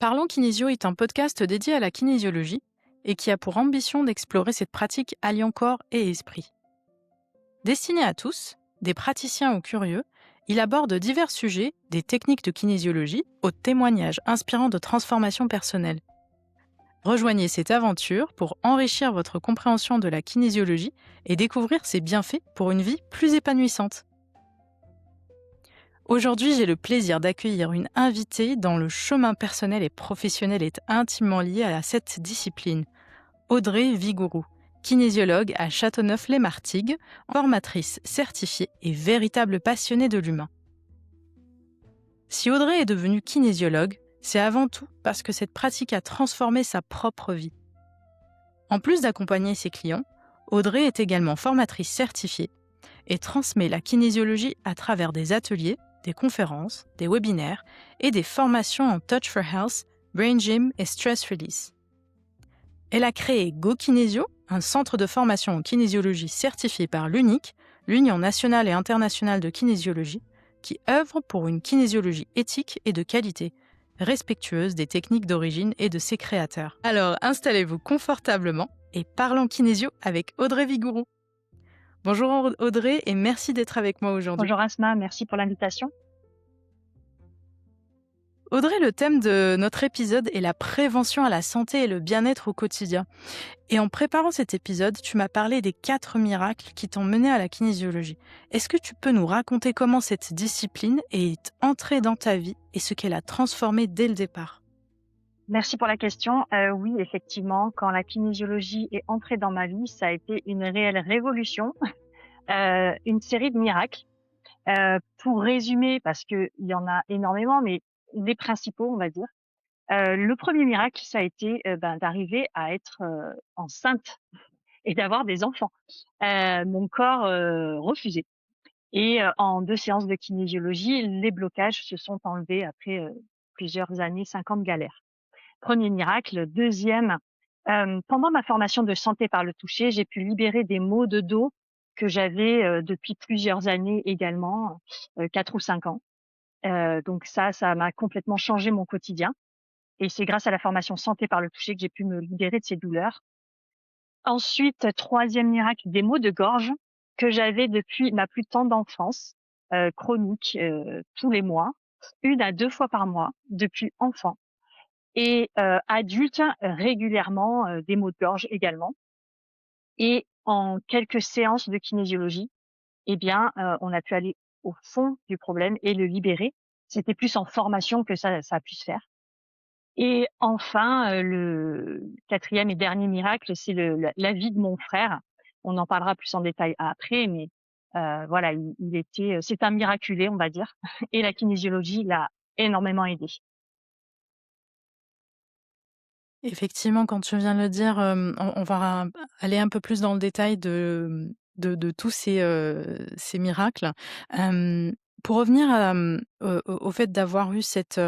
Parlons Kinésio est un podcast dédié à la kinésiologie et qui a pour ambition d'explorer cette pratique alliant corps et esprit. Destiné à tous, des praticiens ou curieux, il aborde divers sujets, des techniques de kinésiologie aux témoignages inspirants de transformation personnelle. Rejoignez cette aventure pour enrichir votre compréhension de la kinésiologie et découvrir ses bienfaits pour une vie plus épanouissante. Aujourd'hui, j'ai le plaisir d'accueillir une invitée dont le chemin personnel et professionnel est intimement lié à cette discipline, Audrey Vigourou, kinésiologue à Châteauneuf-les-Martigues, formatrice certifiée et véritable passionnée de l'humain. Si Audrey est devenue kinésiologue, c'est avant tout parce que cette pratique a transformé sa propre vie. En plus d'accompagner ses clients, Audrey est également formatrice certifiée et transmet la kinésiologie à travers des ateliers, des conférences, des webinaires et des formations en Touch for Health, Brain Gym et Stress Release. Elle a créé GoKinésio, un centre de formation en kinésiologie certifié par l'UNIC, l'Union nationale et internationale de kinésiologie, qui œuvre pour une kinésiologie éthique et de qualité, respectueuse des techniques d'origine et de ses créateurs. Alors installez-vous confortablement et parlons kinésio avec Audrey Vigourou. Bonjour Audrey et merci d'être avec moi aujourd'hui. Bonjour Asma, merci pour l'invitation. Audrey, le thème de notre épisode est la prévention à la santé et le bien-être au quotidien. Et en préparant cet épisode, tu m'as parlé des 4 miracles qui t'ont mené à la kinésiologie. Est-ce que tu peux nous raconter comment cette discipline est entrée dans ta vie et ce qu'elle a transformé dès le départ ? Merci pour la question. Oui, effectivement, quand la kinésiologie est entrée dans ma vie, ça a été une réelle révolution, une série de miracles. Pour résumer, parce qu'il y en a énormément, mais les principaux, on va dire. Le premier miracle, ça a été d'arriver à être enceinte et d'avoir des enfants. Mon corps refusait. Et en 2 séances de kinésiologie, les blocages se sont enlevés après plusieurs années, 5 ans de galère. Premier miracle. Deuxième, pendant ma formation de santé par le toucher, j'ai pu libérer des maux de dos que j'avais depuis plusieurs années également, 4 ou 5 ans. Donc ça m'a complètement changé mon quotidien et c'est grâce à la formation santé par le toucher que j'ai pu me libérer de ces douleurs. Ensuite, troisième miracle, des maux de gorge que j'avais depuis ma plus tendre enfance, chroniques, tous les mois, 1 à 2 fois par mois depuis enfant. Et adulte, régulièrement, des maux de gorge également. Et en quelques séances de kinésiologie, eh bien, on a pu aller au fond du problème et le libérer. C'était plus en formation que ça a pu se faire. Et enfin, le 4e et dernier miracle, c'est la vie de mon frère. On en parlera plus en détail après, mais voilà, il était, c'est un miraculé, on va dire, et la kinésiologie l'a énormément aidé. Effectivement, quand tu viens de le dire, on va aller un peu plus dans le détail de tous ces miracles. Pour revenir au fait d'avoir eu cette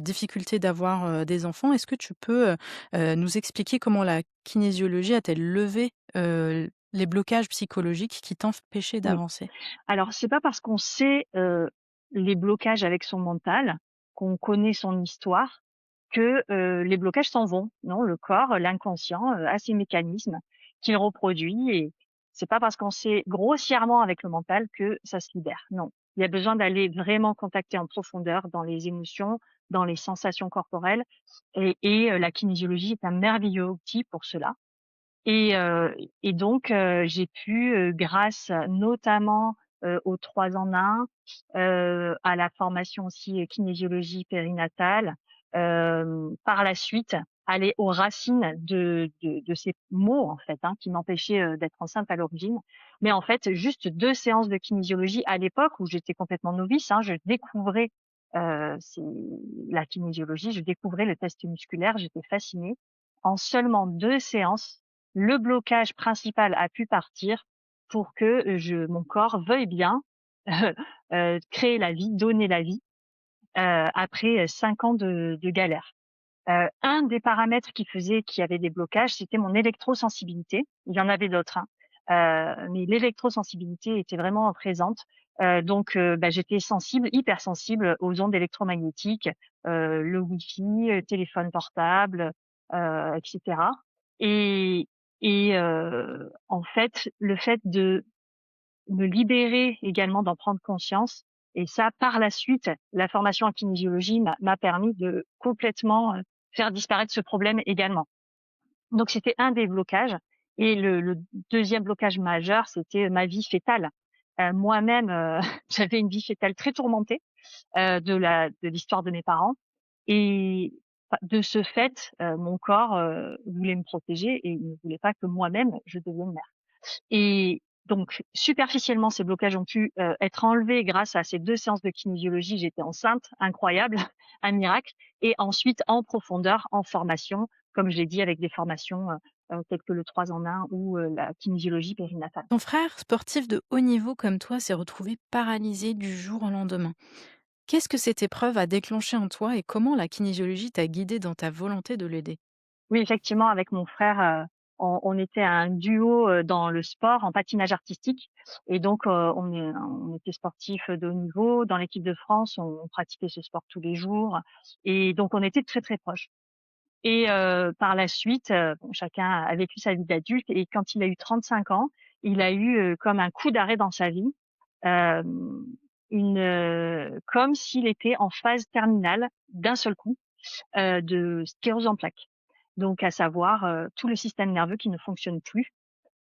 difficulté d'avoir, des enfants, est-ce que tu peux, nous expliquer comment la kinésiologie a-t-elle levé, les blocages psychologiques qui t'empêchaient Oui. d'avancer? Alors, c'est pas parce qu'on sait, les blocages avec son mental, qu'on connaît son histoire, que, les blocages s'en vont. Non, le corps, l'inconscient, a ses mécanismes qu'il reproduit et c'est pas parce qu'on sait grossièrement avec le mental que ça se libère. Non. Il y a besoin d'aller vraiment contacter en profondeur dans les émotions, dans les sensations corporelles et la kinésiologie est un merveilleux outil pour cela. Et donc j'ai pu, grâce notamment, aux 3 en 1, à la formation aussi, kinésiologie périnatale, par la suite, aller aux racines de ces maux, en fait, hein, qui m'empêchaient, d'être enceinte à l'origine. Mais en fait, juste 2 séances de kinésiologie à l'époque où j'étais complètement novice, hein, je découvrais, c'est la kinésiologie, je découvrais le test musculaire, j'étais fascinée. En seulement 2 séances, le blocage principal a pu partir pour que mon corps veuille bien créer la vie, donner la vie après 5 ans de galère. Un des paramètres qui faisait qu'il y avait des blocages, c'était mon électrosensibilité. Il y en avait d'autres, hein. Mais l'électrosensibilité était vraiment présente. J'étais sensible, hypersensible aux ondes électromagnétiques, le Wi-Fi, téléphone portable, et cetera. Et en fait, le fait de me libérer également, d'en prendre conscience et ça, par la suite, la formation en kinésiologie m'a permis de complètement, faire disparaître ce problème également. Donc c'était un des blocages et le 2e blocage majeur, c'était ma vie fœtale. Moi-même, j'avais une vie fœtale très tourmentée, de l'histoire de mes parents et de ce fait, mon corps, voulait me protéger et il ne voulait pas que moi-même je devienne mère. Et donc superficiellement, ces blocages ont pu, être enlevés grâce à ces 2 séances de kinésiologie. J'étais enceinte, incroyable, un miracle. Et ensuite en profondeur, en formation, comme je l'ai dit, avec des formations, telles que le 3 en 1 ou, la kinésiologie périnatale. Ton frère, sportif de haut niveau comme toi, s'est retrouvé paralysé du jour au lendemain. Qu'est-ce que cette épreuve a déclenché en toi et comment la kinésiologie t'a guidé dans ta volonté de l'aider? Oui, effectivement, avec mon frère, on était un duo, dans le sport, en patinage artistique et donc on était sportifs de haut niveau. Dans l'équipe de France, on pratiquait ce sport tous les jours et donc on était très, très proches. Et par la suite, bon, chacun a vécu sa vie d'adulte et quand il a eu 35 ans, il a eu, comme un coup d'arrêt dans sa vie, hem, comme s'il était en phase terminale d'un seul coup, de sclérose en plaques. Donc à savoir, tout le système nerveux qui ne fonctionne plus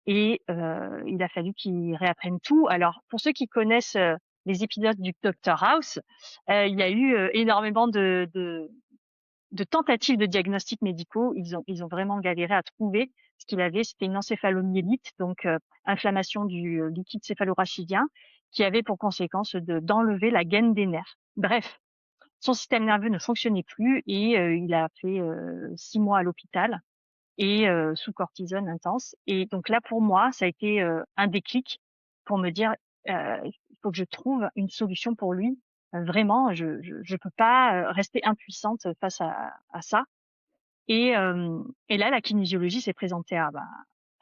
et il a fallu qu'il réapprenne tout. Alors pour ceux qui connaissent, les épisodes du Docteur House, il y a eu, énormément de tentatives de diagnostics médicaux. Ils ont vraiment galéré à trouver ce qu'il avait. C'était une encéphalomyélite, donc inflammation du liquide céphalorachidien, qui avait pour conséquence d'enlever la gaine des nerfs. Bref, son système nerveux ne fonctionnait plus et il a fait 6 mois à l'hôpital et sous cortisone intense. Et donc là, pour moi, ça a été un déclic pour me dire, il faut que je trouve une solution pour lui. Vraiment, je peux pas rester impuissante face à ça. Et là, la kinésiologie s'est présentée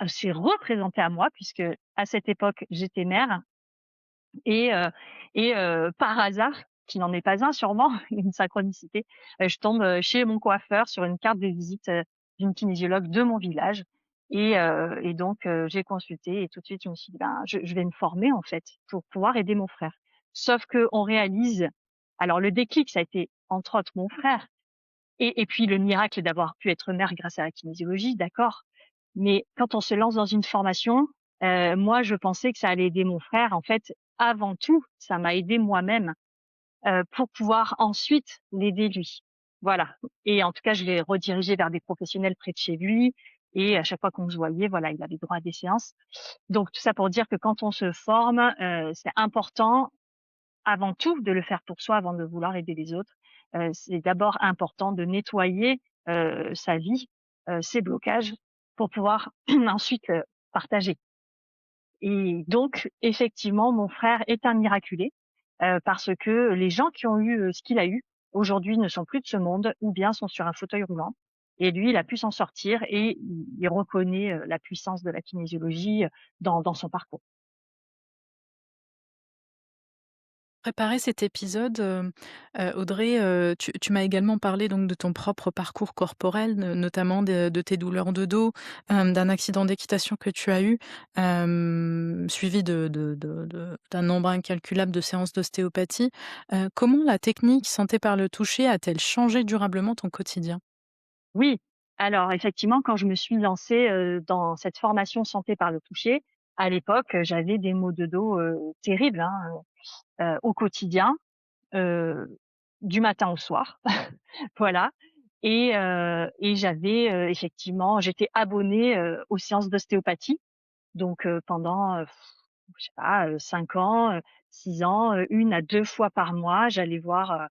s'est représentée à moi puisque à cette époque, j'étais mère et heu par hasard, qui n'en est pas un sûrement, une synchronicité, je tombe, chez mon coiffeur sur une carte de visite, d'une kinésiologue de mon village et donc j'ai consulté et tout de suite je me suis dit: «Ben, je vais me former en fait pour pouvoir aider mon frère». Sauf qu'on réalise alors le déclic, ça a été entre autres mon frère et puis le miracle d'avoir pu être mère grâce à la kinésiologie, d'accord. Mais quand on se lance dans une formation, moi je pensais que ça allait aider mon frère. En fait, avant tout, ça m'a aidé moi-même, pour pouvoir ensuite l'aider lui. Voilà. Et en tout cas, je l'ai redirigé vers des professionnels près de chez lui et à chaque fois qu'on se voyait, voilà, il avait droit à des séances. Donc tout ça pour dire que quand on se forme, c'est important avant tout de le faire pour soi avant de vouloir aider les autres. C'est d'abord important de nettoyer, sa vie, ses blocages pour pouvoir ensuite, partager. Et donc effectivement, mon frère est un miraculé, parce que les gens qui ont eu, ce qu'il a eu, aujourd'hui ne sont plus de ce monde ou bien sont sur un fauteuil roulant et lui, il a pu s'en sortir et il reconnaît, la puissance de la kinésiologie, dans son parcours. Préparer cet épisode, Audrey, tu m'as également parlé donc de ton propre parcours corporel, notamment de tes douleurs de dos, d'un accident d'équitation que tu as eu, suivi d'un nombre incalculable de séances d'ostéopathie. Comment la technique santé par le toucher a-t-elle changé durablement ton quotidien? Oui, alors effectivement, quand je me suis lancée, dans cette formation santé par le toucher, à l'époque, j'avais des maux de dos, terribles, hein, au quotidien, heu, du matin au soir, voilà. Et j'avais, effectivement j'étais abonnée, aux séances d'ostéopathie, donc pendant, je sais pas, 5 ans, 6 ans, 1 à 2 fois par mois, j'allais voir,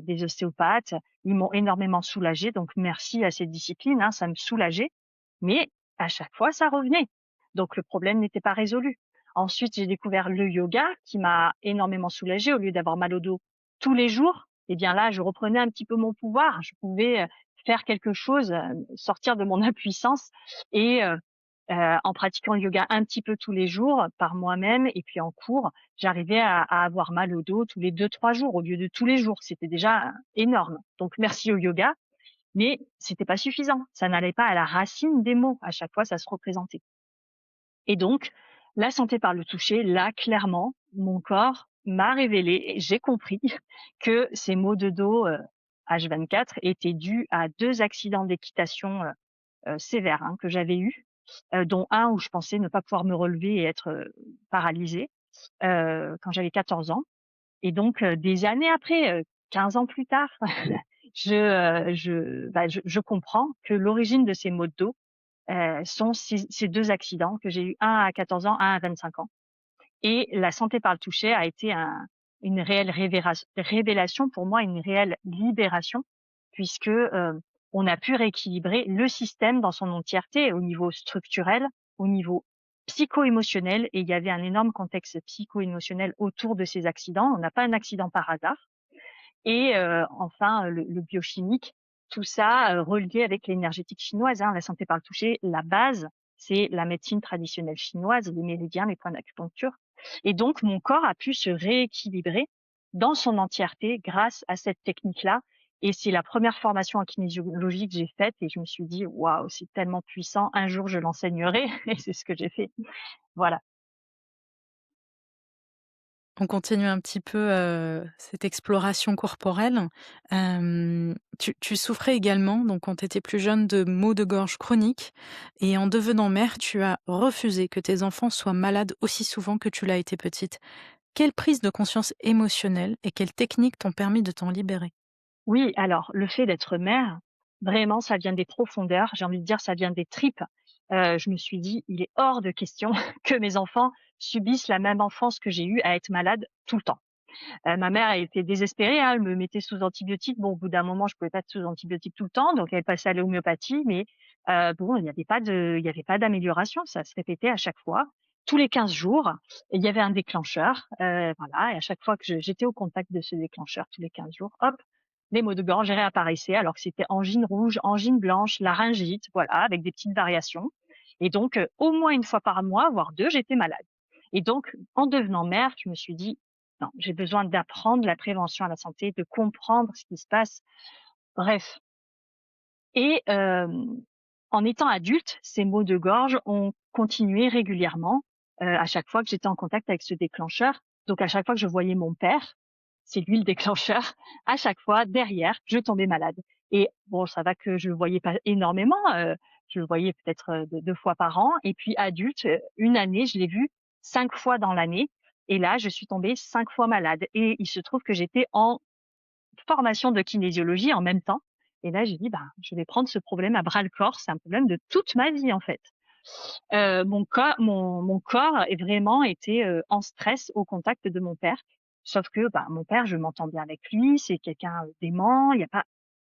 des ostéopathes. Ils m'ont énormément soulagée, donc merci à cette discipline, hein, ça me soulageait, mais à chaque fois ça revenait. Donc le problème n'était pas résolu. Ensuite, j'ai découvert le yoga qui m'a énormément soulagée. Au lieu d'avoir mal au dos tous les jours, eh bien là, je reprenais un petit peu mon pouvoir. Je pouvais, faire quelque chose, sortir de mon impuissance et En pratiquant le yoga un petit peu tous les jours par moi-même et puis en cours, j'arrivais à avoir mal au dos tous les 2-3 jours au lieu de tous les jours. C'était déjà énorme. Donc merci au yoga, mais c'était pas suffisant. Ça n'allait pas à la racine des maux. À chaque fois, ça se représentait. Et donc, la santé par le toucher, là, clairement, mon corps m'a révélé et j'ai compris que ces maux de dos H24 étaient dus à 2 accidents d'équitation sévères que j'avais eus, dont un où je pensais ne pas pouvoir me relever et être paralysée quand j'avais 14 ans. Et donc, des années après, 15 ans plus tard, je comprends que l'origine de ces maux de dos sont ces 2 accidents que j'ai eu, un à 14 ans, un à 25 ans. Et la santé par le toucher a été une réelle révélation pour moi, une réelle libération, puisque on a pu rééquilibrer le système dans son entièreté, au niveau structurel, au niveau psycho-émotionnel, et il y avait un énorme contexte psycho-émotionnel autour de ces accidents. On n'a pas un accident par hasard. Et enfin, le biochimique, tout ça relié avec l'énergétique chinoise. La santé par le toucher, la base, c'est la médecine traditionnelle chinoise, les méridiens, les points d'acupuncture. Et donc, mon corps a pu se rééquilibrer dans son entièreté grâce à cette technique-là. Et c'est la première formation en kinésiologie que j'ai faite et je me suis dit: «Waouh, c'est tellement puissant, un jour je l'enseignerai» et c'est ce que j'ai fait. Voilà. On continue un petit peu, cette exploration corporelle. Tu souffrais également, donc quand tu étais plus jeune, de maux de gorge chroniques et en devenant mère, tu as refusé que tes enfants soient malades aussi souvent que tu l'as été petite. Quelle prise de conscience émotionnelle et quelles techniques t'ont permis de t'en libérer? Oui, alors le fait d'être mère, vraiment, ça vient des profondeurs, j'ai envie de dire, ça vient des tripes. Je me suis dit: «Il est hors de question que mes enfants subissent la même enfance que j'ai eue à être malade tout le temps». Ma mère, elle était désespérée, elle me mettait sous antibiotiques. Bon, au bout d'un moment, je pouvais pas être sous antibiotiques tout le temps, donc elle passait à l'homéopathie, mais bon, il y avait pas d'amélioration, ça se répétait à chaque fois. Tous les 15 jours, il y avait un déclencheur, voilà, et à chaque fois que j'étais au contact de ce déclencheur, tous les 15 jours, hop, les maux de gorge réapparaissaient alors que c'était angine rouge, angine blanche, laryngite, voilà, avec des petites variations. Et donc, au moins une fois par mois, voire 2, j'étais malade. Et donc, en devenant mère, je me suis dit: «Non, j'ai besoin d'apprendre la prévention à la santé, de comprendre ce qui se passe». Bref. Et en étant adulte, ces maux de gorge ont continué régulièrement, à chaque fois que j'étais en contact avec ce déclencheur. Donc à chaque fois que je voyais mon père, c'est lui le déclencheur, à chaque fois derrière, je tombais malade. Et bon, ça va que je le voyais pas énormément, je le voyais peut-être, 2 fois par an. Et puis adulte, une année, je l'ai vu 5 fois dans l'année et là, je suis tombée 5 fois malade et il se trouve que j'étais en formation de kinésiologie en même temps. Et là, j'ai dit: «Ben, je vais prendre ce problème à bras le corps, c'est un problème de toute ma vie, en fait». Mon corps est vraiment été, en stress au contact de mon père. Sauf que, bah, mon père, je m'entends bien avec lui, c'est quelqu'un, d'aimant, il y a pas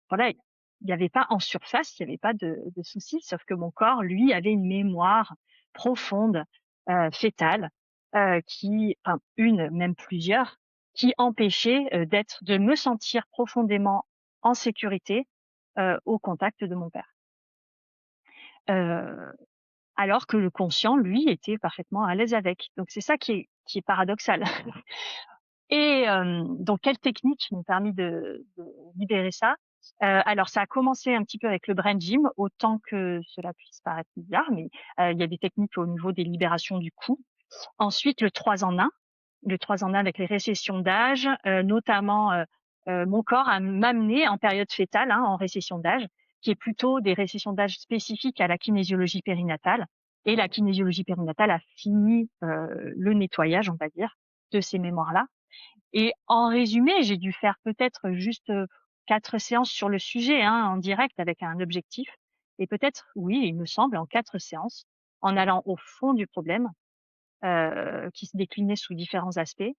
voilà, il y avait pas en surface, il y avait pas de souci. Sauf que mon corps, lui, avait une mémoire profonde, fœtale, enfin une, même plusieurs, qui empêchaient, de me sentir profondément en sécurité, au contact de mon père. Heu Alors que le conscient, lui, était parfaitement à l'aise avec. Donc c'est ça qui est paradoxal. Et donc quelles techniques m'ont permis de libérer ça? Alors ça a commencé un petit peu avec le brain gym, autant que cela puisse paraître bizarre, mais il y a des techniques au niveau des libérations du cou. Ensuite le 3 en 1 avec les récessions d'âge, notamment, mon corps a m'amené en période fœtale, en récession d'âge, qui est plutôt des récessions d'âge spécifiques à la kinésiologie périnatale. Et la kinésiologie périnatale a fini, le nettoyage, on va dire, de ces mémoires-là. Et en résumé, j'ai dû faire peut-être juste, 4 séances sur le sujet, en direct avec un objectif. Et peut-être, oui, il me semble, en 4 séances, en allant au fond du problème, qui se déclinait sous différents aspects,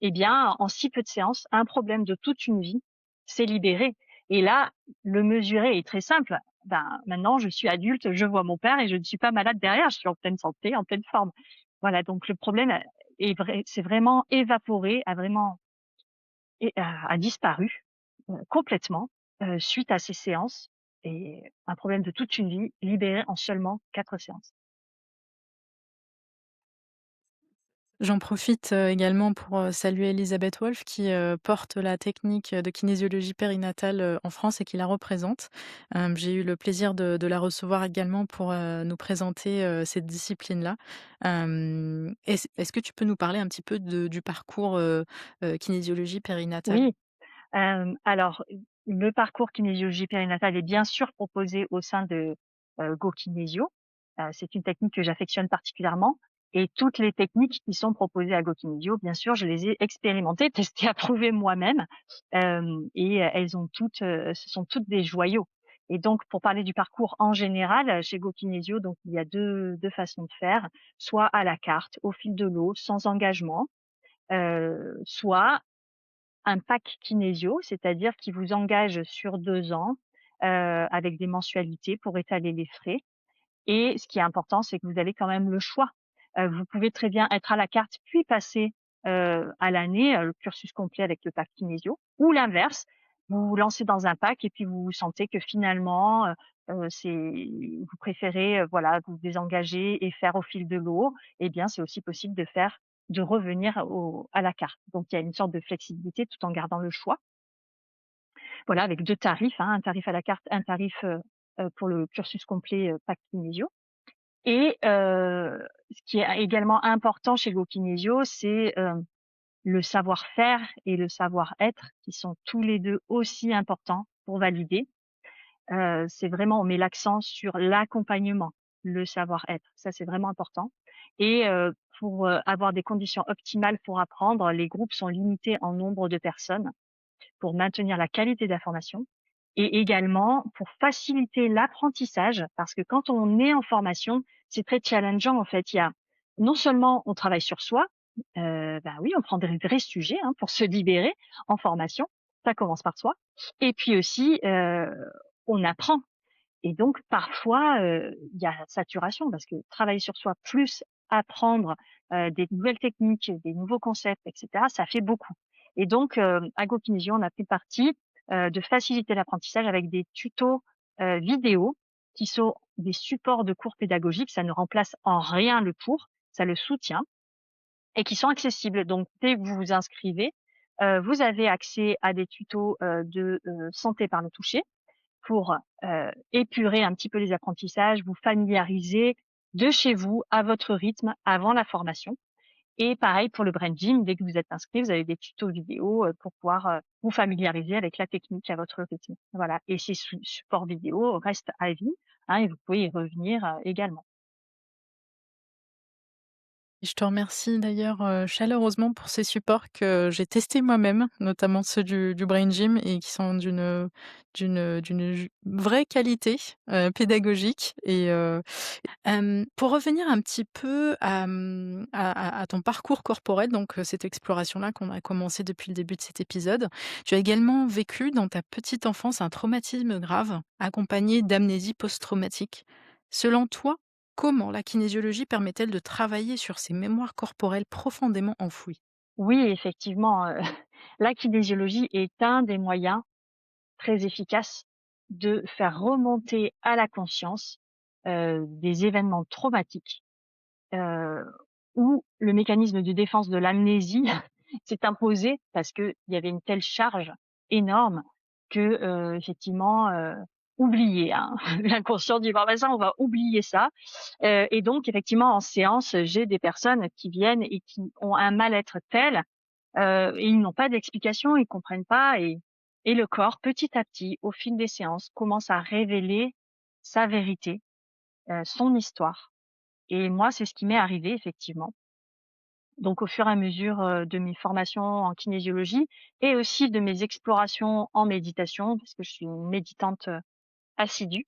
eh bien, en si peu de séances, un problème de toute une vie s'est libéré. Et là, le mesurer est très simple. Ben, maintenant, je suis adulte, je vois mon père et je ne suis pas malade derrière, je suis en pleine santé, en pleine forme. Voilà, donc le problème s'est vraiment évaporé, a disparu complètement suite à ces séances et un problème de toute une vie libéré en seulement 4 séances. J'en profite, également pour, saluer Elisabeth Wolf qui, porte la technique, de kinésiologie périnatale, en France et qui la représente. J'ai eu le plaisir de la recevoir également pour, nous présenter, cette discipline-là. Est-ce que tu peux nous parler un petit peu du parcours, kinésiologie périnatale? Oui, alors, le parcours kinésiologie périnatale est bien sûr proposé au sein de, GoKinésio. C'est une technique que j'affectionne particulièrement et toutes les techniques qui sont proposées à GoKinésio, bien sûr, je les ai expérimentées, testées, approuvées moi-même, et elles ont toutes, ce sont toutes des joyaux et donc pour parler du parcours en général, chez GoKinésio, donc il y a deux façons de faire, soit à la carte, au fil de l'eau, sans engagement, soit un pack kinésio, c'est-à-dire qui vous engage sur 2 ans, avec des mensualités pour étaler les frais et ce qui est important, c'est que vous avez quand même le choix. Vous pouvez très bien être à la carte, puis passer, à l'année, le cursus complet avec le pack kinésio ou l'inverse, vous vous lancez dans un pack et puis vous sentez que finalement, c'est vous préférez, voilà, vous désengager et faire au fil de l'eau, eh bien, c'est aussi possible de revenir à la carte. Donc il y a une sorte de flexibilité tout en gardant le choix. Voilà, avec 2 tarifs, hein, un tarif à la carte, un tarif, pour le cursus complet, pack kinésio et ce qui est également important chez GoKinésio, c'est, le savoir-faire et le savoir-être qui sont tous les 2 aussi importants pour valider. C'est vraiment on met l'accent sur l'accompagnement, le savoir-être. Ça, c'est vraiment important et pour, avoir des conditions optimales pour apprendre, les groupes sont limités en nombre de personnes pour maintenir la qualité de la formation et également pour faciliter l'apprentissage parce que quand on est en formation, c'est très challengeant en fait. Il y a non seulement on travaille sur soi, bah oui, on prend des vrais sujets, hein, pour se libérer en formation, ça commence par soi et puis aussi, on apprend et donc parfois, il y a saturation parce que travailler sur soi plus apprendre, des nouvelles techniques, des nouveaux concepts et cetera, ça fait beaucoup. Et donc, à GoKinesio, on a pris parti, de faciliter l'apprentissage avec des tutos, vidéo qui sont des supports de cours pédagogiques. Ça ne remplace en rien le cours, ça le soutient et qui sont accessibles. Donc dès que vous vous inscrivez, vous avez accès à des tutos, de, santé par le toucher pour, épurer un petit peu les apprentissages, vous familiariser de chez vous, à votre rythme, avant la formation et pareil pour le Brain Gym, dès que vous êtes inscrit, vous avez des tutos vidéo, pour pouvoir, vous familiariser avec la technique à votre rythme. Voilà et ces supports vidéo restent à vie, hein et vous pouvez y revenir, également. Et je te remercie d'ailleurs, chaleureusement pour ces supports que j'ai testés moi-même, notamment ceux du Brain Gym et qui sont d'une vraie qualité, pédagogique pour revenir un petit peu à ton parcours corporel, donc cette exploration-là qu'on a commencé depuis le début de cet épisode. Tu as également vécu dans ta petite enfance un traumatisme grave, accompagné d'amnésie post-traumatique. Selon toi, comment la kinésiologie permet-elle de travailler sur ces mémoires corporelles profondément enfouies? Oui, effectivement, la kinésiologie est un des moyens très efficaces de faire remonter à la conscience, des événements traumatiques, heu, où le mécanisme de défense de l'amnésie s'est imposé parce qu'il y avait une telle charge énorme que, effectivement, oublier, hein. L'inconscient dit: «Bon, bah, ça, on va oublier ça», et donc effectivement, en séance, j'ai des personnes qui viennent et qui ont un mal-être tel, et ils n'ont pas d'explication, ils comprennent pas et le corps, petit à petit, au fil des séances, commence à révéler sa vérité, son histoire et moi, c'est ce qui m'est arrivé effectivement. Donc au fur et à mesure, de mes formations en kinésiologie et aussi de mes explorations en méditation, parce que je suis une méditante, assidue,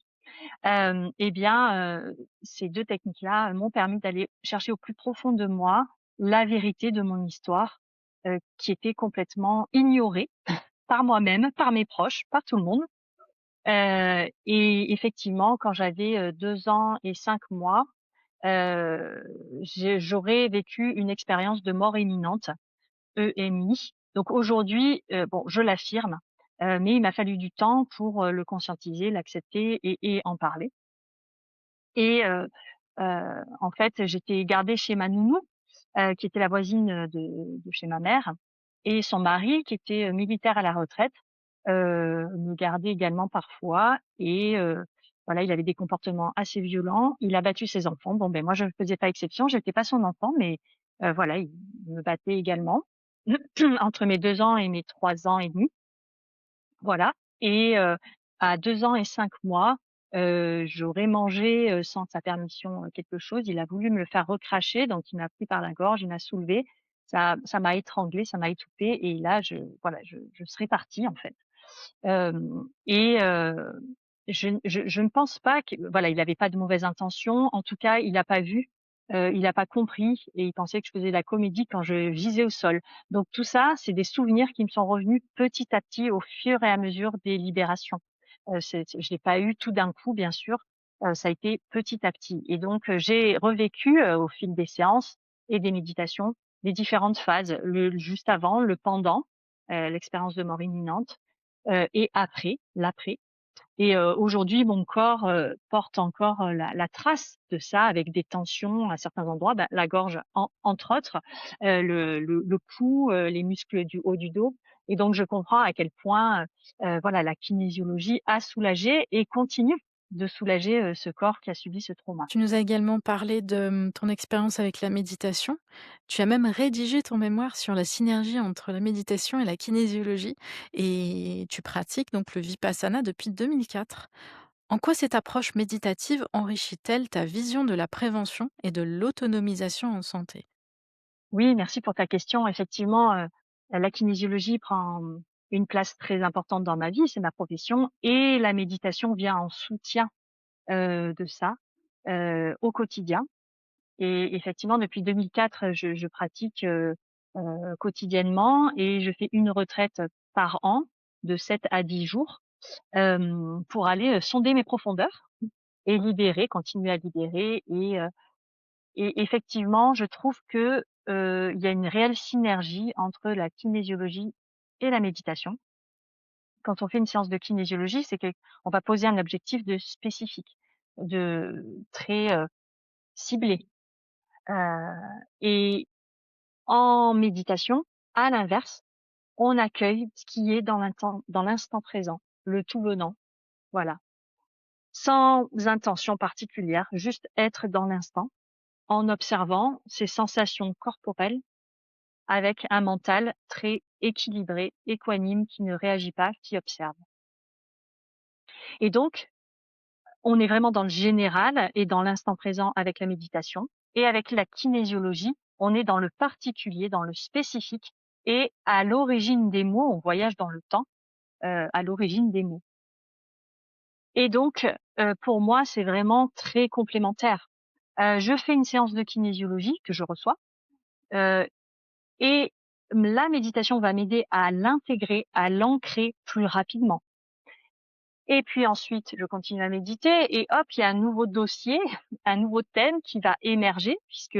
et bien, ces 2 techniques-là m'ont permis d'aller chercher au plus profond de moi la vérité de mon histoire, qui était complètement ignorée par moi-même, par mes proches, par tout le monde. Et effectivement, quand j'avais, 2 ans et 5 mois, j'aurais vécu une expérience de mort imminente, EMI. Donc aujourd'hui, bon, je l'affirme, mais il m'a fallu du temps pour, le conscientiser, l'accepter et en parler. Et en fait, j'étais gardée chez ma nounou, qui était la voisine, de chez ma mère et son mari qui était, militaire à la retraite, me gardait également parfois et voilà, il avait des comportements assez violents. Il a battu ses enfants. Bon, ben, moi, je ne faisais pas exception, j'étais pas son enfant, mais voilà, il me battait également entre mes 2 ans et mes 3 ans et demi. Voilà et à 2 ans et 5 mois, j'aurais mangé, sans sa permission, quelque chose. Il a voulu me le faire recracher, donc il m'a pris par la gorge, il m'a soulevée. Ça m'a étranglée, ça m'a étouffée et là, voilà, je serais partie, en fait. Et je ne pense pas que voilà, il avait pas de mauvaises intentions. En tout cas, il a pas vu, il a pas compris et il pensait que je faisais de la comédie quand je gisais au sol. Donc tout ça, c'est des souvenirs qui me sont revenus petit à petit au fur et à mesure des libérations. Je l'ai pas eu tout d'un coup, bien sûr, ça a été petit à petit et donc j'ai revécu, au fil des séances et des méditations, les différentes phases, le juste avant, le pendant, l'expérience de mort imminente et après, l'après et aujourd'hui mon corps, porte encore, la trace de ça avec des tensions à certains endroits, bah, la gorge entre autres, le cou, les muscles du haut du dos et donc je comprends à quel point, voilà, la kinésiologie a soulagé et continue de soulager, ce corps qui a subi ce trauma. Tu nous as également parlé de ton expérience avec la méditation. Tu as même rédigé ton mémoire sur la synergie entre la méditation et la kinésiologie et tu pratiques donc le Vipassana depuis 2004. En quoi cette approche méditative enrichit-elle ta vision de la prévention et de l'autonomisation en santé? Oui, merci pour ta question. Effectivement, la kinésiologie prend, une place très importante dans ma vie, c'est ma profession et la méditation vient en soutien, de ça, au quotidien et effectivement depuis 2004, je pratique, quotidiennement et je fais une retraite par an de 7 à 10 jours, pour aller, sonder mes profondeurs et libérer, continuer à libérer et effectivement, je trouve que, il y a une réelle synergie entre la kinésiologie et la méditation. Quand on fait une séance de kinésiologie, c'est qu'on va poser un objectif de spécifique, de très, ciblé, heu et en méditation, à l'inverse, on accueille ce qui est dans l'instant présent, le tout venant, voilà. Sans intention particulière, juste être dans l'instant, en observant ses sensations corporelles avec un mental très équilibré, équanime, qui ne réagit pas, qui observe. Et donc, on est vraiment dans le général et dans l'instant présent avec la méditation. Et avec la kinésiologie, on est dans le particulier, dans le spécifique et à l'origine des mots, on voyage dans le temps, à l'origine des mots. Et donc, pour moi, c'est vraiment très complémentaire. Je fais une séance de kinésiologie que je reçois, heu et la méditation va m'aider à l'intégrer, à l'ancrer plus rapidement. Et puis ensuite, je continue à méditer et hop, il y a un nouveau dossier, un nouveau thème qui va émerger puisque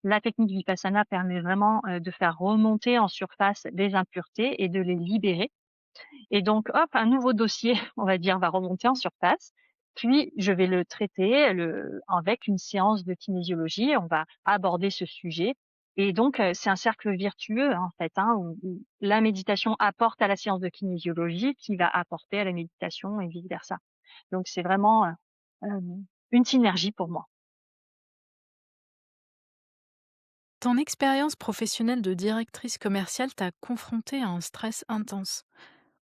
la technique Vipassana permet vraiment, de faire remonter en surface les impuretés et de les libérer. Et donc hop, un nouveau dossier, on va dire, va remonter en surface. Puis je vais le traiter avec une séance de kinésiologie. On va aborder ce sujet. Et donc, c'est un cercle virtueux, en fait, hein, où la méditation apporte à la séance de kinésiologie qui va apporter à la méditation et vice versa. Donc c'est vraiment, une synergie pour moi. Ton expérience professionnelle de directrice commerciale t'a confrontée à un stress intense.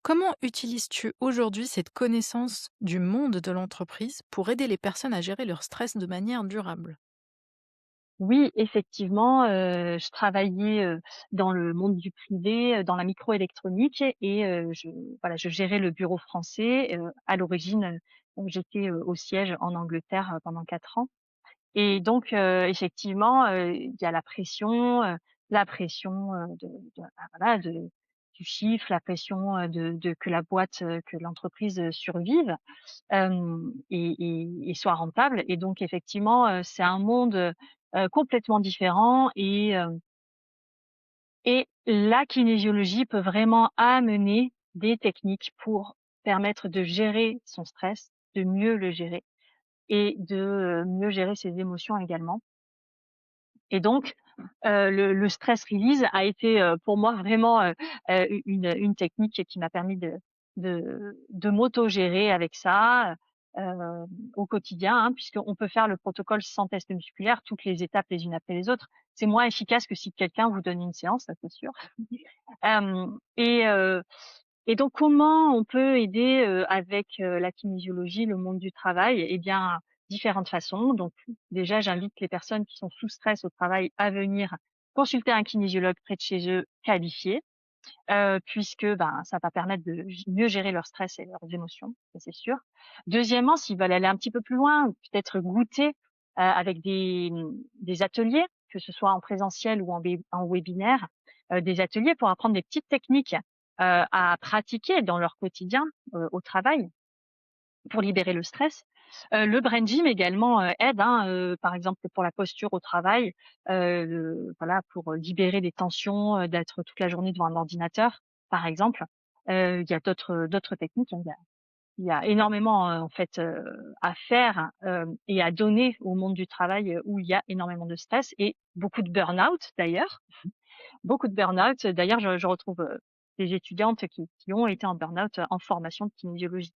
Comment utilises-tu aujourd'hui cette connaissance du monde de l'entreprise pour aider les personnes à gérer leur stress de manière durable? Oui, effectivement, je travaillais, dans le monde du privé, dans la microélectronique et voilà, je gérais le bureau français. À l'origine, j'étais, au siège en Angleterre, pendant 4 ans et donc effectivement, il y a la pression, voilà, du chiffre, la pression, de que la boîte, que l'entreprise, survive, et soit rentable et donc effectivement, c'est un monde, complètement différent et la kinésiologie peut vraiment amener des techniques pour permettre de gérer son stress, de mieux le gérer et de, mieux gérer ses émotions également Et donc, le stress release a été, pour moi vraiment, une technique qui m'a permis de m'auto-gérer avec ça, au quotidien, hein, puisqu'on peut faire le protocole sans test musculaire, toutes les étapes les unes après les autres. C'est moins efficace que si quelqu'un vous donne une séance, ça c'est sûr. Hem et donc comment on peut aider, avec, la kinésiologie, le monde du travail? Eh bien, différentes façons. Donc déjà, j'invite les personnes qui sont sous stress au travail à venir consulter un kinésiologue près de chez eux qualifié, puisque, ben, ça va permettre de mieux gérer leur stress et leurs émotions, ça c'est sûr. Deuxièmement, s'ils veulent aller un petit peu plus loin, peut-être goûter, avec des ateliers, que ce soit en présentiel ou en webinaire, des ateliers pour apprendre des petites techniques, à pratiquer dans leur quotidien, au travail pour libérer le stress. Le brain gym également, aide, hein, par exemple pour la posture au travail, voilà, pour libérer des tensions, d'être toute la journée devant un ordinateur, par exemple. Il y a d'autres techniques, hein. Il y a énormément, en fait, à faire, et à donner au monde du travail, où il y a énormément de stress et beaucoup de burn-out d'ailleurs. Beaucoup de burn-out. D'ailleurs, je retrouve, des étudiantes qui ont été en burn-out, en formation de kinésiologie.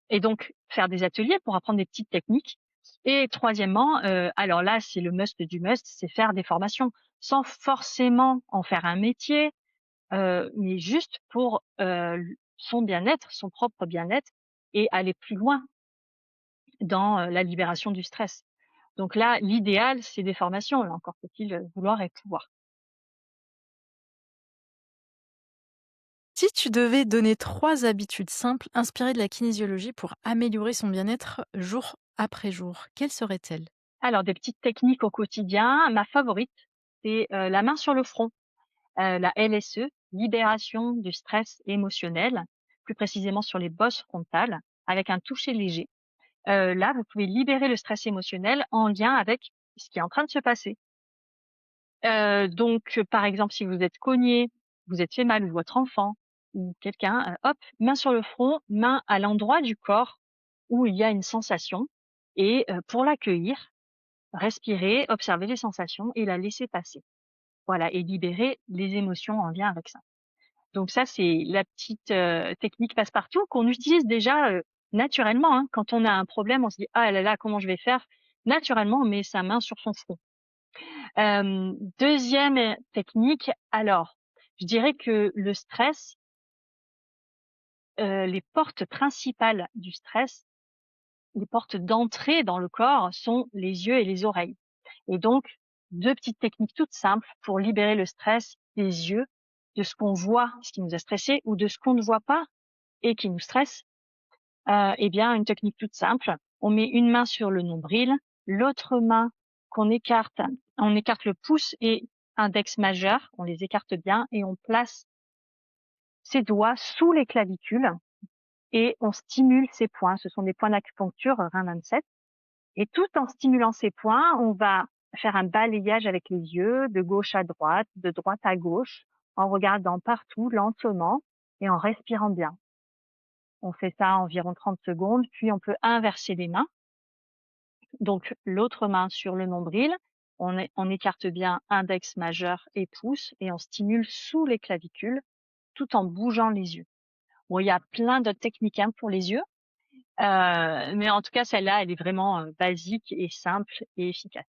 Et donc faire des ateliers pour apprendre des petites techniques. Et troisièmement, alors là, c'est le must du must, c'est faire des formations sans forcément en faire un métier, mais juste pour, son bien-être, son propre bien-être et aller plus loin dans, la libération du stress. Donc là, l'idéal, c'est des formations, là encore faut-il, vouloir et pouvoir. Si tu devais donner 3 habitudes simples inspirées de la kinésiologie pour améliorer son bien-être jour après jour, quelles seraient-elles? Alors des petites techniques au quotidien, ma favorite, c'est, la main sur le front. La LSE, libération du stress émotionnel, plus précisément sur les bosses frontales, avec un toucher léger. Là, vous pouvez libérer le stress émotionnel en lien avec ce qui est en train de se passer. Donc, par exemple, si vous êtes cogné, vous êtes fait mal ou votre enfant ou quelqu'un, hop, main sur le front, main à l'endroit du corps où il y a une sensation et pour l'accueillir, respirer, observer les sensations et la laisser passer. Voilà, et libérer les émotions en lien avec ça. Donc ça, c'est la petite, technique passe-partout qu'on utilise déjà, naturellement, hein. Quand on a un problème, on se dit: «Ah là là, comment je vais faire?» Naturellement, on met sa main sur son front. 2e technique, alors, je dirais que le stress, les portes principales du stress, les portes d'entrée dans le corps sont les yeux et les oreilles. Et donc 2 petites techniques toutes simples pour libérer le stress des yeux, de ce qu'on voit, ce qui nous a stressé ou de ce qu'on ne voit pas et qui nous stresse. Eh bien, une technique toute simple, on met une main sur le nombril, l'autre main qu'on écarte, on écarte le pouce et index majeur, on les écarte bien et on place ses doigts sous les clavicules et on stimule ces points. Ce sont des points d'acupuncture Rin-Lancet. Et tout en stimulant ces points, on va faire un balayage avec les yeux de gauche à droite, de droite à gauche, en regardant partout lentement et en respirant bien. On fait ça environ 30 secondes, puis on peut inverser les mains. Donc l'autre main sur le nombril, on écarte bien index majeur et pouce et on stimule sous les clavicules tout en bougeant les yeux. Bon, il y a plein d'autres techniques, hein, pour les yeux, mais en tout cas celle-là, elle est vraiment, basique et simple et efficace.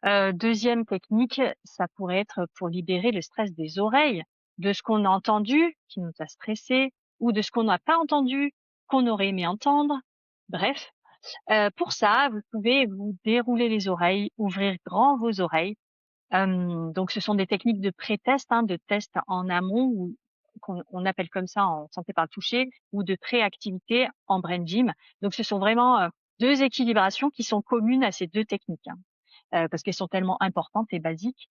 2e technique, ça pourrait être pour libérer le stress des oreilles, de ce qu'on a entendu qui nous a stressés ou de ce qu'on n'a pas entendu, qu'on aurait aimé entendre. Bref, pour ça, vous pouvez vous dérouler les oreilles, ouvrir grand vos oreilles. Donc ce sont des techniques de pré-test, hein, de test en amont ou qu'on appelle comme ça en santé par le toucher ou de pré-activité en brain gym. Donc ce sont vraiment, 2 équilibrations qui sont communes à ces 2 techniques, hein. Parce qu'elles sont tellement importantes et basiques.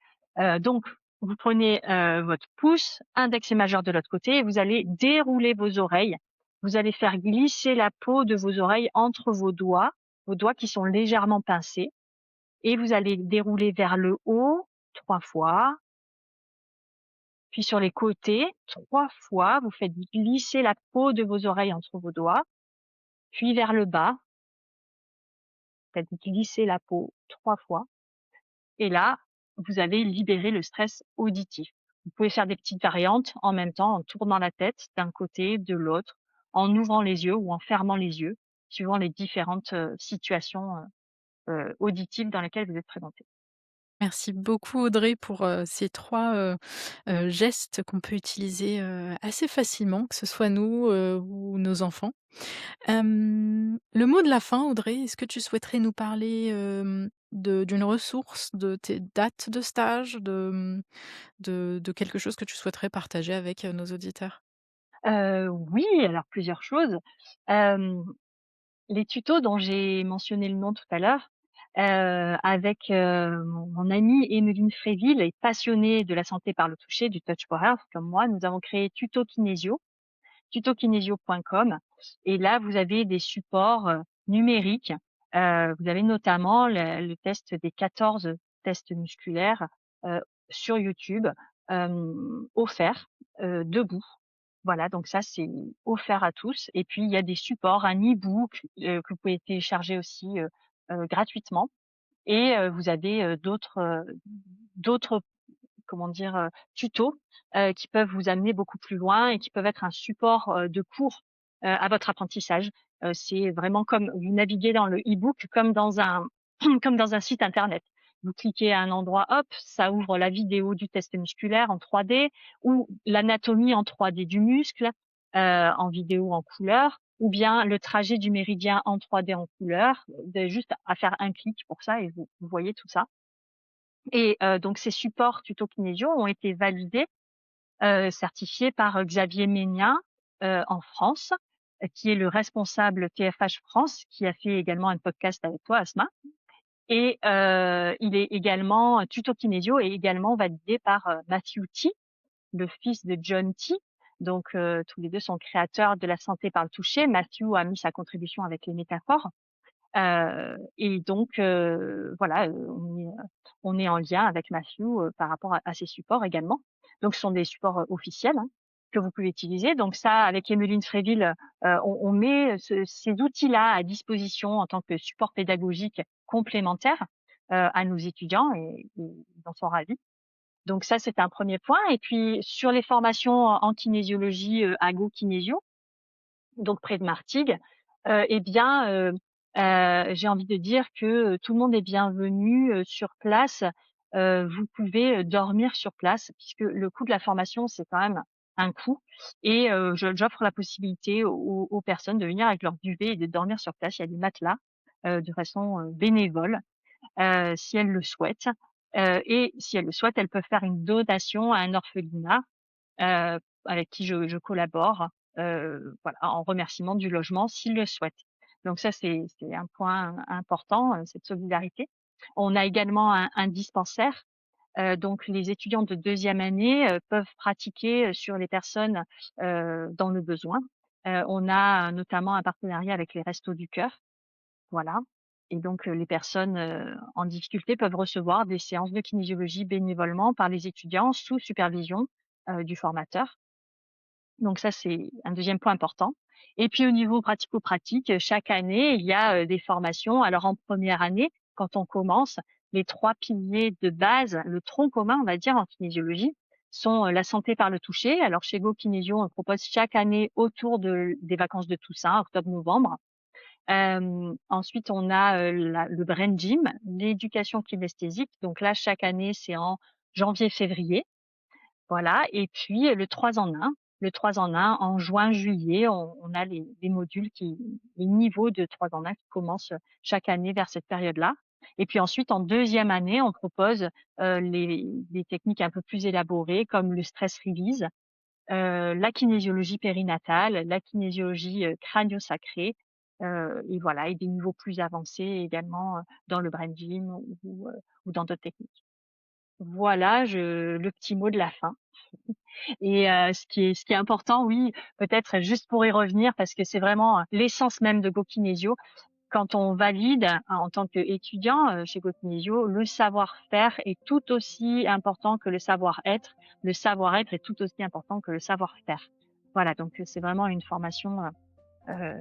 Donc vous prenez, votre pouce, index et majeur de l'autre côté et vous allez dérouler vos oreilles. Vous allez faire glisser la peau de vos oreilles entre vos doigts qui sont légèrement pincés et vous allez dérouler vers le haut 3 fois, puis sur les côtés 3 fois. Vous faites glisser la peau de vos oreilles entre vos doigts, puis vers le bas, faites glisser la peau 3 fois et là, vous avez libéré le stress auditif. Vous pouvez faire des petites variantes en même temps, en tournant la tête d'un côté, de l'autre, en ouvrant les yeux ou en fermant les yeux, suivant les différentes, situations, auditives dans lesquelles vous êtes présenté. Merci beaucoup Audrey pour, ces 3 gestes qu'on peut utiliser, assez facilement, que ce soit nous, ou nos enfants. Le mot de la fin Audrey, est-ce que tu souhaiterais nous parler, de d'une ressource, de tes dates de stage, de quelque chose que tu souhaiterais partager avec, nos auditeurs? Oui, alors plusieurs choses. Hem, les tutos dont j'ai mentionné le nom tout à l'heure, avec, mon amie Emmeline Fréville est passionnée de la santé par le toucher, du touch for health comme moi. Nous avons créé Tuto Kinésio, tutokinésio.com, et là, vous avez des supports, numériques. Vous avez notamment le test des 14 tests musculaires, heu, sur YouTube, offerts, debout. Voilà, donc ça, c'est offert à tous, et puis il y a des supports, un e-book, que vous pouvez télécharger aussi, gratuitement, et vous avez, d'autres, comment dire, tutos, qui peuvent vous amener beaucoup plus loin et qui peuvent être un support, de cours, à votre apprentissage. C'est vraiment comme vous naviguez dans le e-book comme dans un comme dans un site internet. Vous cliquez à un endroit, hop, ça ouvre la vidéo du test musculaire en 3D ou l'anatomie en 3D du muscle, en vidéo en couleur, ou bien le trajet du méridien en 3D en couleur. Vous avez juste à faire un clic pour ça et vous voyez tout ça. Et donc ces supports tuto kinésio ont été validés, certifiés par, Xavier Ménien, en France, qui est le responsable TFH France, qui a fait également un podcast avec toi, Asma. Et il est également tuto kinésio est également validé par, Matthew T, le fils de John T. Donc tous les 2 sont créateurs de la santé par le toucher. Matthew a mis sa contribution avec les métaphores. Et donc voilà, on est en lien avec Matthew, par rapport à ces supports également. Donc ce sont des supports, officiels, hein, que vous pouvez utiliser. Donc ça, avec Emmeline Fréville, on met ces outils-là à disposition en tant que support pédagogique complémentaire, à nos étudiants, et ils en sont ravis. Donc ça, c'est un premier point, et puis sur les formations en kinésiologie, à Go Kinésio, donc près de Martigues, eh bien, j'ai envie de dire que, tout le monde est bienvenu, sur place. Vous pouvez, dormir sur place puisque le coût de la formation, c'est quand même un coût, et j'offre la possibilité aux personnes de venir avec leur duvet et de dormir sur place. Il y a des matelas, de façon, bénévole, si elles le souhaitent, et si elles le souhaitent, elles peuvent faire une donation à un orphelinat, avec qui je collabore, voilà, en remerciement du logement s'ils le souhaitent. Donc ça, c'est un point important, cette solidarité. On a également un dispensaire, donc les étudiants de 2e année, peuvent pratiquer, sur les personnes, dans le besoin. On a notamment un partenariat avec les Restos du Cœur, voilà, et donc les personnes, en difficulté peuvent recevoir des séances de kinésiologie bénévolement par les étudiants sous supervision, du formateur. Donc ça, c'est un deuxième point important, et puis au niveau pratico-pratique, chaque année, il y a, des formations. Alors en première année, quand on commence, les 3 piliers de base, le tronc commun, on va dire, en kinésiologie, sont, la santé par le toucher. Alors chez Go Kinésio, on propose chaque année autour des vacances de Toussaint, octobre-novembre. Ensuite, on a, le brain gym, l'éducation kinesthésique. Donc là, chaque année, c'est en janvier-février. Voilà, et puis le 3 en 1. Le 3 en 1 en juin-juillet, on a les modules les niveaux de 3 en 1 qui commencent chaque année vers cette période-là. Et puis ensuite, en 2e année, on propose, les techniques un peu plus élaborées comme le stress release, la kinésiologie périnatale, la kinésiologie, crânio-sacrée, et voilà, et des niveaux plus avancés également, dans le brain gym ou dans d'autres techniques. Voilà, le petit mot de la fin. Et ce qui est important, oui, peut-être juste pour y revenir, parce que c'est vraiment, l'essence même de GoKinesio. Quand on valide, en tant qu'étudiant, chez GoKinesio, le savoir-faire est tout aussi important que le savoir-être. Le savoir-être est tout aussi important que le savoir-faire. Voilà, donc c'est vraiment une formation, heu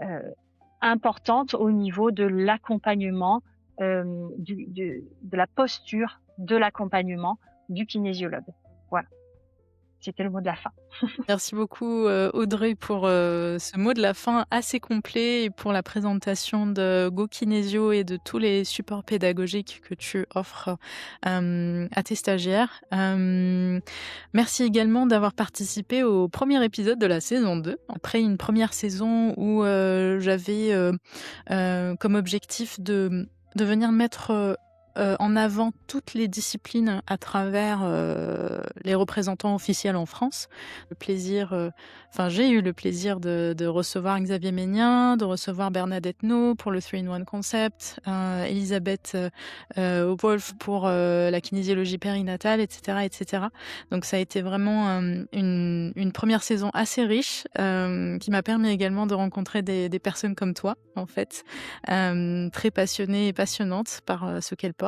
heu, importante au niveau de l'accompagnement, de la posture, de l'accompagnement du kinésiologue. Voilà, c'était le mot de la fin. Merci beaucoup, Audrey pour, ce mot de la fin assez complet et pour la présentation de GoKinésio et de tous les supports pédagogiques que tu offres, à tes stagiaires. Merci également d'avoir participé au premier épisode de la saison 2. Après une première saison où, j'avais, comme objectif de venir mettre, en avant toutes les disciplines à travers, les représentants officiels en France. Le plaisir, j'ai eu le plaisir de recevoir Xavier Ménien, de recevoir Bernadette No pour le 3-in-1 concept, Elisabeth, Wolf pour, la kinésiologie périnatale et cetera et cetera. Donc ça a été vraiment, une 1re saison assez riche, qui m'a permis également de rencontrer des personnes comme toi, en fait, très passionnées et passionnantes par, ce qu'elles portent.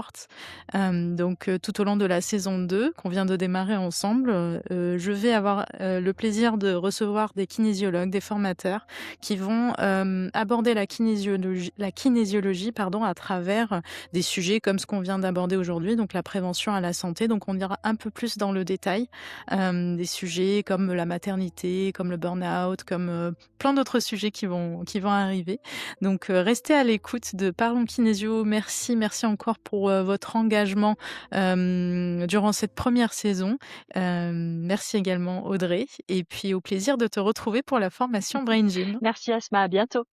Tout au long de la saison 2 qu'on vient de démarrer ensemble, je vais avoir, le plaisir de recevoir des kinésiologues, des formateurs qui vont, aborder la kinésiologie pardon, à travers, des sujets comme ce qu'on vient d'aborder aujourd'hui, donc la prévention à la santé. Donc on ira un peu plus dans le détail, des sujets comme la maternité, comme le burn-out, comme, plein d'autres sujets qui vont arriver. Donc, restez à l'écoute de Parlons Kinésio. Merci, merci encore pour, votre engagement, durant cette première saison. Merci également Audrey et puis au plaisir de te retrouver pour la formation Brain Gym. Merci Asma, à bientôt.